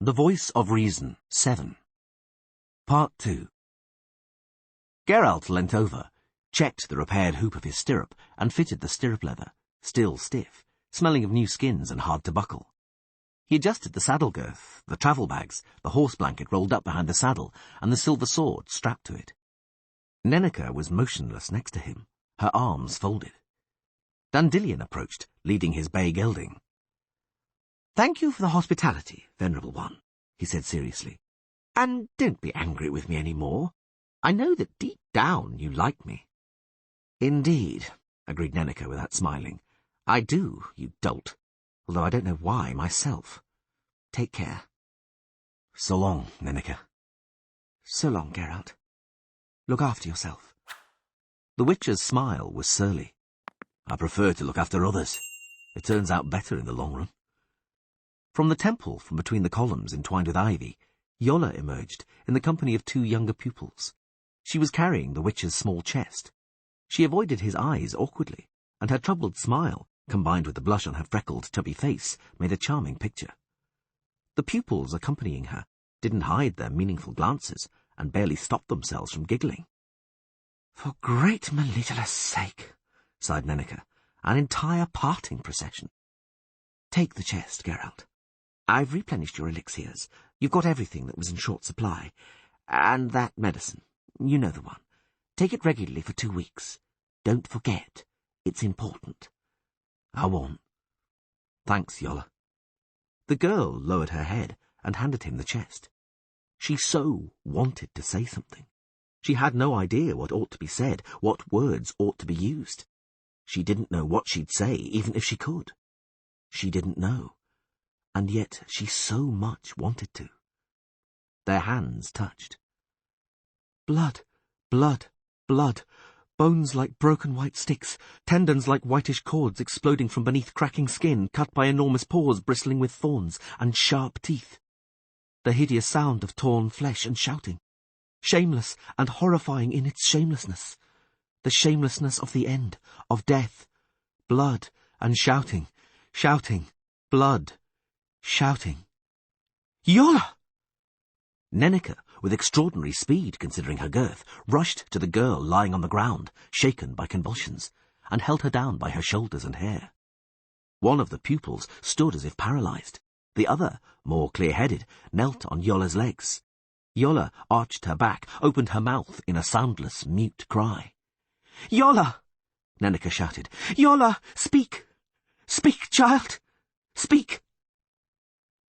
The Voice of Reason, 7. Part 2. Geralt leant over, checked the repaired hoop of his stirrup, and fitted the stirrup leather, still stiff, smelling of new skins and hard to buckle. He adjusted the saddle girth, the travel bags, the horse blanket rolled up behind the saddle, and the silver sword strapped to it. Yennefer was motionless next to him, her arms folded. Dandelion approached, leading his bay gelding. "Thank you for the hospitality, Venerable One," he said seriously. "And don't be angry with me any more. I know that deep down you like me." "Indeed," agreed Yennefer without smiling. "I do, you dolt, although I don't know why myself. Take care." "So long, Yennefer." "So long, Geralt. Look after yourself." The Witcher's smile was surly. "I prefer to look after others. It turns out better in the long run." From the temple, from between the columns entwined with ivy, Yola emerged in the company of 2 younger pupils. She was carrying the Witcher's small chest. She avoided his eyes awkwardly, and her troubled smile, combined with the blush on her freckled, chubby face, made a charming picture. The pupils accompanying her didn't hide their meaningful glances, and barely stopped themselves from giggling. "For great Melitola's sake," sighed Yennefer, "an entire parting procession. Take the chest, Geralt. I've replenished your elixirs. You've got everything that was in short supply. And that medicine, you know the one. Take it regularly for 2 weeks. Don't forget. It's important." "I won't." "Thanks, Yola." The girl lowered her head and handed him the chest. She so wanted to say something. She had no idea what ought to be said, what words ought to be used. She didn't know what she'd say, even if she could. She didn't know. And yet she so much wanted to. Their hands touched. Blood, blood, blood, bones like broken white sticks, tendons like whitish cords exploding from beneath cracking skin, cut by enormous paws bristling with thorns, and sharp teeth. The hideous sound of torn flesh and shouting. Shameless and horrifying in its shamelessness. The shamelessness of the end, of death. Blood and shouting, shouting, blood, shouting. "Yola!" Yennefer, with extraordinary speed considering her girth, rushed to the girl lying on the ground, shaken by convulsions, and held her down by her shoulders and hair. One of the pupils stood as if paralyzed. The other, more clear-headed, knelt on Yola's legs. Yola arched her back, opened her mouth in a soundless, mute cry. "Yola!" Yennefer shouted. "Yola! Speak! Speak, child! Speak!"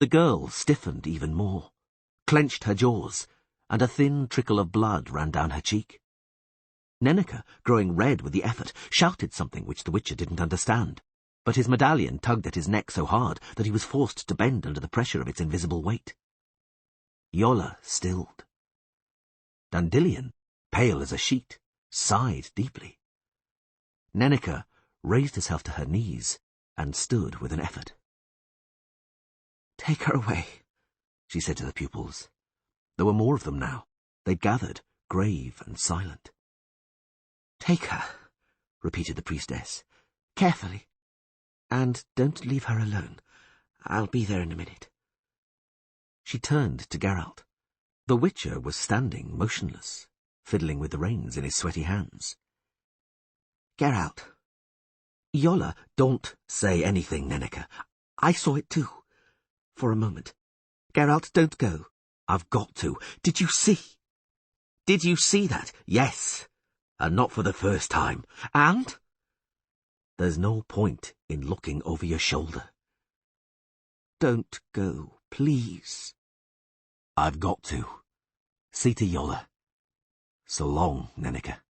The girl stiffened even more, clenched her jaws, and a thin trickle of blood ran down her cheek. Yennefer, growing red with the effort, shouted something which the Witcher didn't understand, but his medallion tugged at his neck so hard that he was forced to bend under the pressure of its invisible weight. Yola stilled. Dandelion, pale as a sheet, sighed deeply. Yennefer raised herself to her knees and stood with an effort. "Take her away," she said to the pupils. There were more of them now. They'd gathered, grave and silent. "Take her," repeated the priestess, "carefully. And don't leave her alone. I'll be there in a minute." She turned to Geralt. The Witcher was standing motionless, fiddling with the reins in his sweaty hands. "Geralt." "Yola, don't say anything, Yennefer. I saw it too. For a moment. Geralt, don't go. I've got to. Did you see? Did you see that? Yes. And not for the first time. And? There's no point in looking over your shoulder. Don't go, please." "I've got to. See to Yola. So long, Yennefer."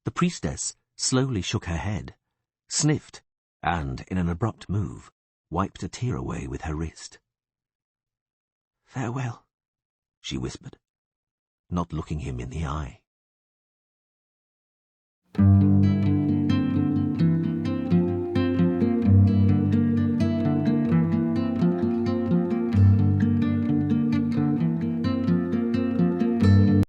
The priestess slowly shook her head, sniffed, and, in an abrupt move, wiped a tear away with her wrist. "Farewell," she whispered, not looking him in the eye.